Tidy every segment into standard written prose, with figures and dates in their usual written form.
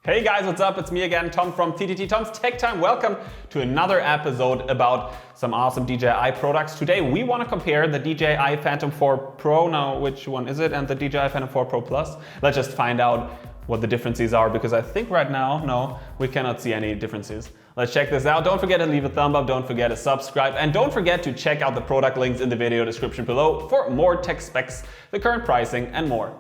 Hey guys, what's up? It's me again, Tom from TTT Tom's Tech Time. Welcome to another episode about some awesome DJI products. Today we want to compare the DJI Phantom 4 Pro, now which one is it, and the DJI Phantom 4 Pro Plus. Let's just find out what the differences are, because I think right now, no, we cannot see any differences. Let's check this out. Don't forget to leave a thumb up, don't forget to subscribe, and don't forget to check out the product links in the video description below for more tech specs, the current pricing, and more.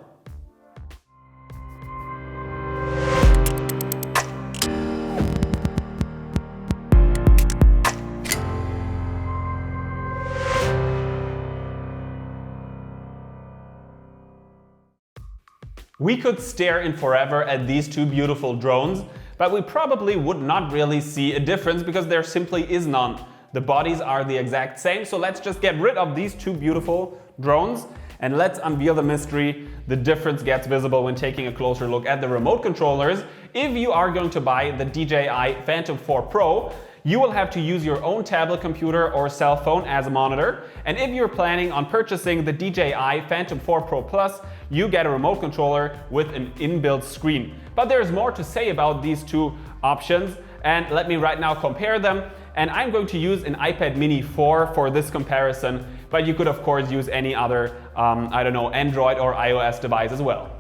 We could stare in forever at these two beautiful drones, but we probably would not really see a difference because there simply is none. The bodies are the exact same, so let's just get rid of these two beautiful drones and let's unveil the mystery. The difference gets visible when taking a closer look at the remote controllers. If you are going to buy the DJI Phantom 4 Pro, you will have to use your own tablet computer or cell phone as a monitor. And if you're planning on purchasing the DJI Phantom 4 Pro Plus, you get a remote controller with an inbuilt screen. But there's more to say about these two options, and let me right now compare them. And I'm going to use an iPad mini 4 for this comparison, but you could of course use any other, Android or iOS device as well.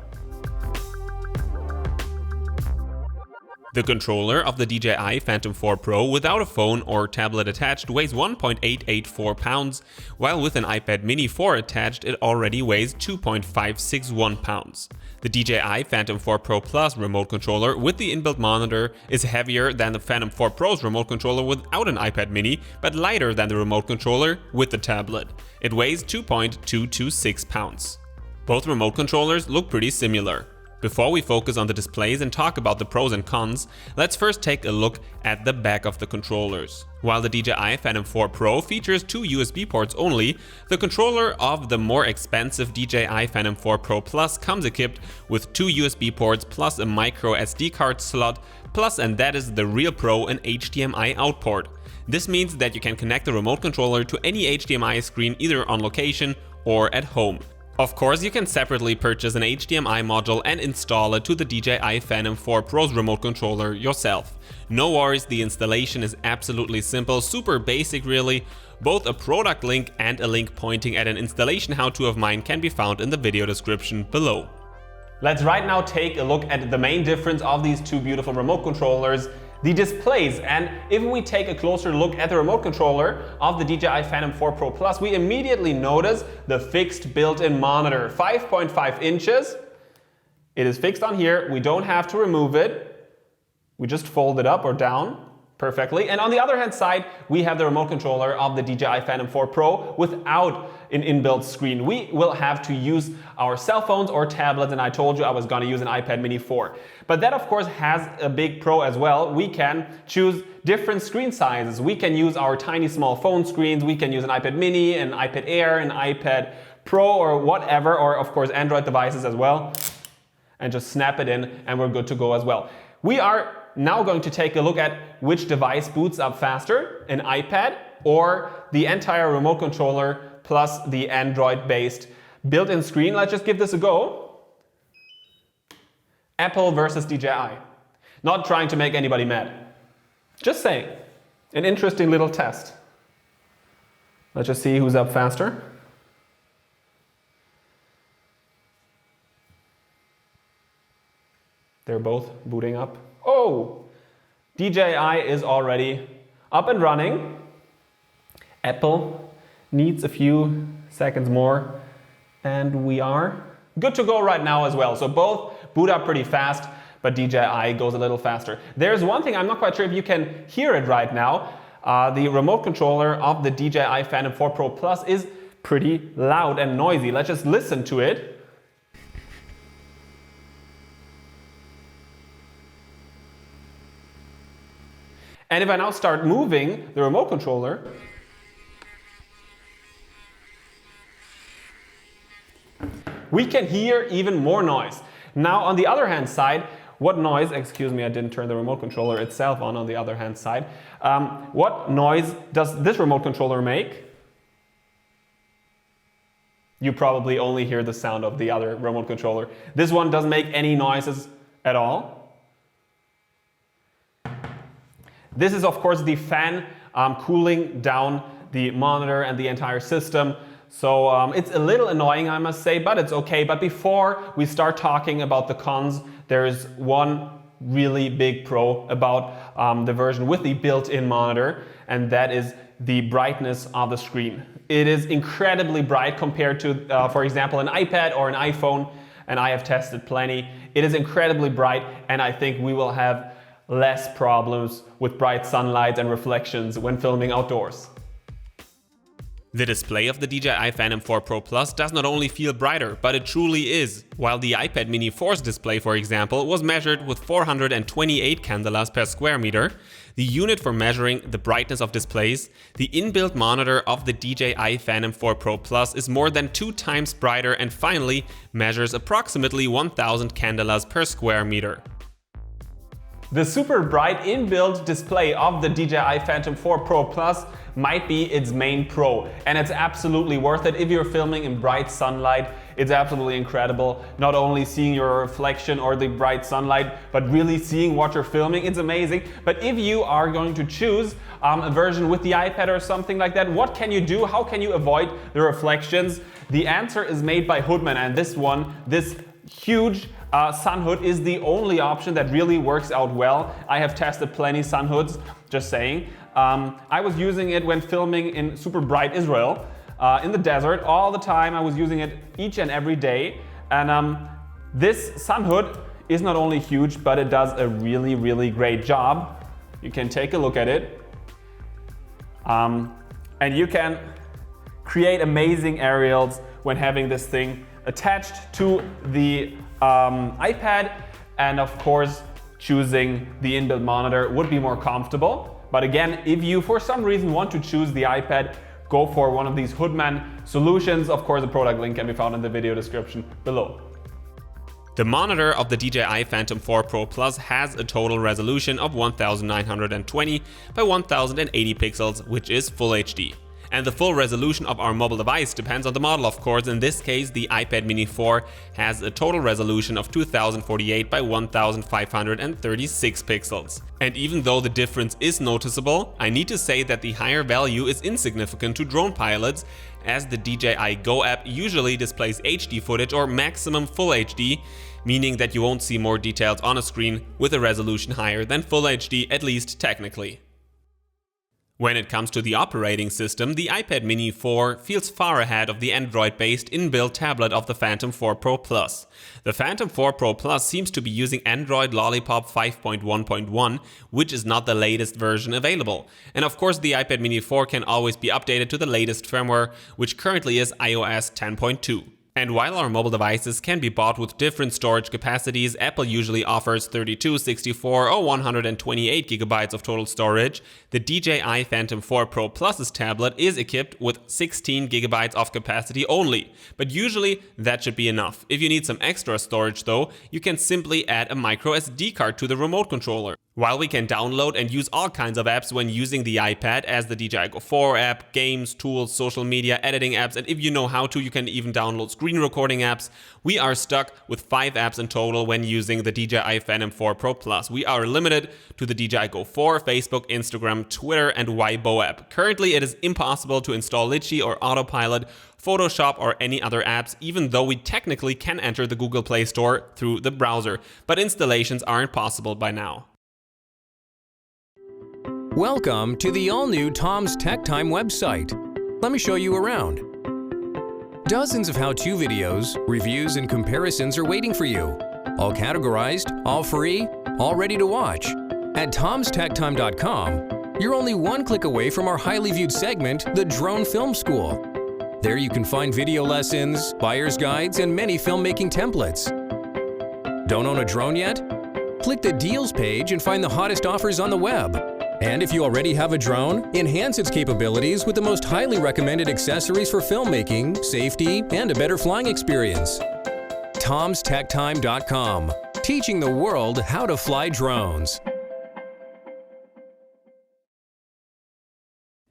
The controller of the DJI Phantom 4 Pro without a phone or tablet attached weighs 1.884 pounds, while with an iPad mini 4 attached it already weighs 2.561 pounds. The DJI Phantom 4 Pro Plus remote controller with the inbuilt monitor is heavier than the Phantom 4 Pro's remote controller without an iPad mini, but lighter than the remote controller with the tablet. It weighs 2.226 pounds. Both remote controllers look pretty similar. Before we focus on the displays and talk about the pros and cons, let's first take a look at the back of the controllers. While the DJI Phantom 4 Pro features two USB ports only, the controller of the more expensive DJI Phantom 4 Pro Plus comes equipped with two USB ports plus a micro SD card slot, plus, and that is the real pro, an HDMI out port. This means that you can connect the remote controller to any HDMI screen either on location or at home. Of course, you can separately purchase an HDMI module and install it to the DJI Phantom 4 Pro's remote controller yourself. No worries, the installation is absolutely simple, super basic really. Both a product link and a link pointing at an installation how-to of mine can be found in the video description below. Let's right now take a look at the main difference of these two beautiful remote controllers, the displays. And if we take a closer look at the remote controller of the DJI Phantom 4 Pro Plus, we immediately notice the fixed built-in monitor, 5.5 inches. It is fixed on here. We don't have to remove it. We just fold it up or down perfectly. And on the other hand side, we have the remote controller of the DJI Phantom 4 Pro without an inbuilt screen. We will have to use our cell phones or tablets, and I told you I was going to use an iPad mini 4. But that of course has a big pro as well. We can choose different screen sizes. We can use our tiny small phone screens. We can use an iPad mini, an iPad Air, an iPad Pro, or whatever, or of course Android devices as well, and just snap it in and we're good to go as well. We are now going to take a look at which device boots up faster, an iPad or the entire remote controller plus the Android-based built-in screen. Let's just give this a go. Apple versus DJI. Not trying to make anybody mad. Just saying. An interesting little test. Let's just see who's up faster. They're both booting up. Oh! DJI is already up and running. Apple needs a few seconds more, and we are good to go right now as well. So both boot up pretty fast, but DJI goes a little faster. There's one thing, I'm not quite sure if you can hear it right now. The remote controller of the DJI Phantom 4 Pro Plus is pretty loud and noisy. Let's just listen to it. And if I now start moving the remote controller, we can hear even more noise. Now on the other hand side, what noise, excuse me, I didn't turn the remote controller itself on the other hand side. What noise does this remote controller make? You probably only hear the sound of the other remote controller. This one doesn't make any noises at all. This is of course the fan cooling down the monitor and the entire system. So it's a little annoying, I must say, but it's okay. But before we start talking about the cons, there's one really big pro about the version with the built-in monitor, and that is the brightness of the screen. It is incredibly bright compared to, for example, an iPad or an iPhone, and I have tested plenty. It is incredibly bright, and I think we will have less problems with bright sunlight and reflections when filming outdoors. The display of the DJI Phantom 4 Pro Plus does not only feel brighter, but it truly is. While the iPad Mini 4's display, for example, was measured with 428 candelas per square meter, the unit for measuring the brightness of displays, the inbuilt monitor of the DJI Phantom 4 Pro Plus is more than 2 times brighter and finally measures approximately 1000 candelas per square meter. The super bright inbuilt display of the DJI Phantom 4 Pro Plus might be its main pro, and it's absolutely worth it if you're filming in bright sunlight. It's absolutely incredible, not only seeing your reflection or the bright sunlight, but really seeing what you're filming. It's amazing. But if you are going to choose a version with the iPad or something like that, what can you do? How can you avoid the reflections? The answer is made by Hoodman, and this huge sun hood is the only option that really works out well. I have tested plenty sun hoods, just saying. I was using it when filming in super bright Israel, in the desert, all the time. I was using it each and every day. And this sun hood is not only huge, but it does a really, really great job. You can take a look at it. And you can create amazing aerials when having this thing attached to the iPad, and of course choosing the inbuilt monitor would be more comfortable. But again, if you for some reason want to choose the iPad, go for one of these Hoodman solutions. Of course, the product link can be found in the video description below. The monitor of the DJI Phantom 4 Pro Plus has a total resolution of 1920 by 1080 pixels, which is Full HD. And the full resolution of our mobile device depends on the model, of course. In this case, the iPad Mini 4 has a total resolution of 2048 by 1536 pixels. And even though the difference is noticeable, I need to say that the higher value is insignificant to drone pilots, as the DJI Go app usually displays HD footage or maximum Full HD, meaning that you won't see more details on a screen with a resolution higher than Full HD, at least technically. When it comes to the operating system, the iPad Mini 4 feels far ahead of the Android-based inbuilt tablet of the Phantom 4 Pro Plus. The Phantom 4 Pro Plus seems to be using Android Lollipop 5.1.1, which is not the latest version available. And of course, the iPad Mini 4 can always be updated to the latest firmware, which currently is iOS 10.2. And while our mobile devices can be bought with different storage capacities, Apple usually offers 32, 64 or 128 GB of total storage. The DJI Phantom 4 Pro Plus's tablet is equipped with 16 GB of capacity only, but usually that should be enough. If you need some extra storage though, you can simply add a micro SD card to the remote controller. While we can download and use all kinds of apps when using the iPad, as the DJI Go 4 app, games, tools, social media, editing apps, and if you know how to, you can even download screen recording apps, we are stuck with 5 apps in total when using the DJI Phantom 4 Pro Plus. We are limited to the DJI Go 4, Facebook, Instagram, Twitter, and Weibo app. Currently, it is impossible to install Litchi or Autopilot, Photoshop, or any other apps, even though we technically can enter the Google Play Store through the browser, but installations aren't possible by now. Welcome to the all-new Tom's Tech Time website. Let me show you around. Dozens of how-to videos, reviews, and comparisons are waiting for you. All categorized, all free, all ready to watch. At tomstechtime.com, you're only one click away from our highly viewed segment, The Drone Film School. There you can find video lessons, buyer's guides, and many filmmaking templates. Don't own a drone yet? Click the Deals page and find the hottest offers on the web. And if you already have a drone, enhance its capabilities with the most highly recommended accessories for filmmaking, safety, and a better flying experience. tomstechtime.com, teaching the world how to fly drones.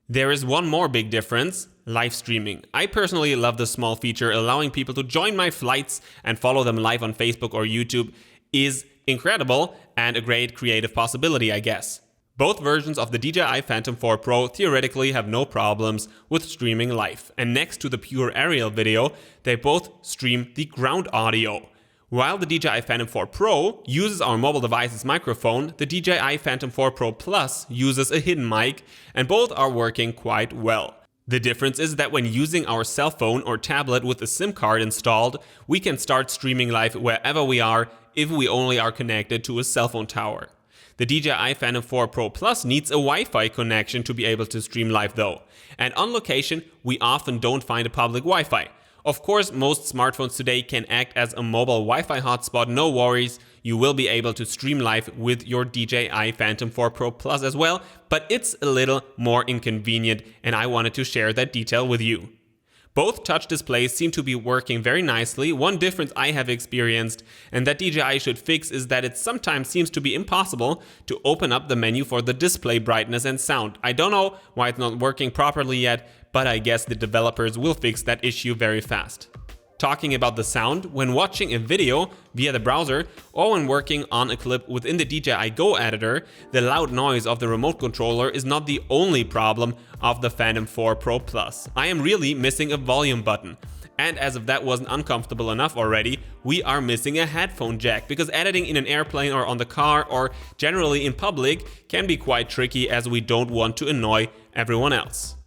There is one more big difference: live streaming. I personally love this small feature. Allowing people to join my flights and follow them live on Facebook or YouTube is incredible and a great creative possibility, I guess. Both versions of the DJI Phantom 4 Pro theoretically have no problems with streaming live, and next to the pure aerial video, they both stream the ground audio. While the DJI Phantom 4 Pro uses our mobile device's microphone, the DJI Phantom 4 Pro Plus uses a hidden mic, and both are working quite well. The difference is that when using our cell phone or tablet with a SIM card installed, we can start streaming live wherever we are if we only are connected to a cell phone tower. The DJI Phantom 4 Pro Plus needs a Wi-Fi connection to be able to stream live though, and on location we often don't find a public Wi-Fi. Of course, most smartphones today can act as a mobile Wi-Fi hotspot, no worries. You will be able to stream live with your DJI Phantom 4 Pro Plus as well, but it's a little more inconvenient and I wanted to share that detail with you. Both touch displays seem to be working very nicely. One difference I have experienced and that DJI should fix is that it sometimes seems to be impossible to open up the menu for the display brightness and sound. I don't know why it's not working properly yet, but I guess the developers will fix that issue very fast. Talking about the sound, when watching a video via the browser or when working on a clip within the DJI Go editor, the loud noise of the remote controller is not the only problem of the Phantom 4 Pro Plus. I am really missing a volume button. And as if that wasn't uncomfortable enough already, we are missing a headphone jack, because editing in an airplane or on the car or generally in public can be quite tricky as we don't want to annoy everyone else.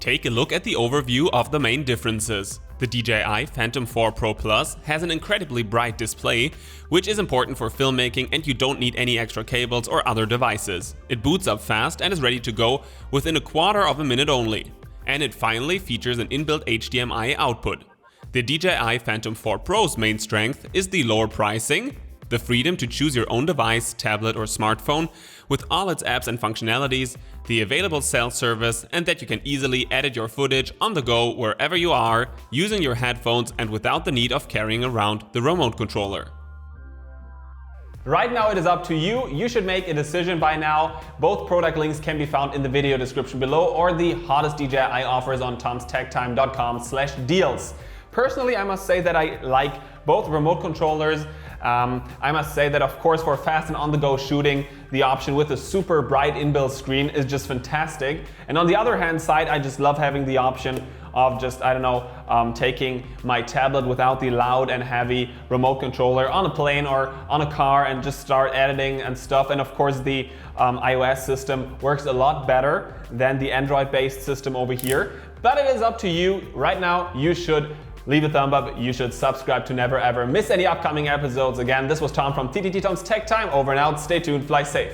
Take a look at the overview of the main differences. The DJI Phantom 4 Pro Plus has an incredibly bright display, which is important for filmmaking, and you don't need any extra cables or other devices. It boots up fast and is ready to go within a quarter of a minute only. And it finally features an inbuilt HDMI output. The DJI Phantom 4 Pro's main strength is the lower pricing, the freedom to choose your own device, tablet or smartphone with all its apps and functionalities, the available cell service, and that you can easily edit your footage on the go wherever you are using your headphones and without the need of carrying around the remote controller. Right now it is up to you. You should make a decision by now. Both product links can be found in the video description below or the hottest DJI offers on tomstechtime.com/deals. Personally, I must say that I like both remote controllers. I must say that, of course, for fast and on-the-go shooting, the option with a super bright inbuilt screen is just fantastic. And on the other hand side, I just love having the option of just, taking my tablet without the loud and heavy remote controller on a plane or on a car and just start editing and stuff. And of course, the iOS system works a lot better than the Android-based system over here. But it is up to you. Right now, you should leave a thumb up, you should subscribe to never ever miss any upcoming episodes. Again, this was Tom from TTT Tom's Tech Time. Over and out, stay tuned, fly safe.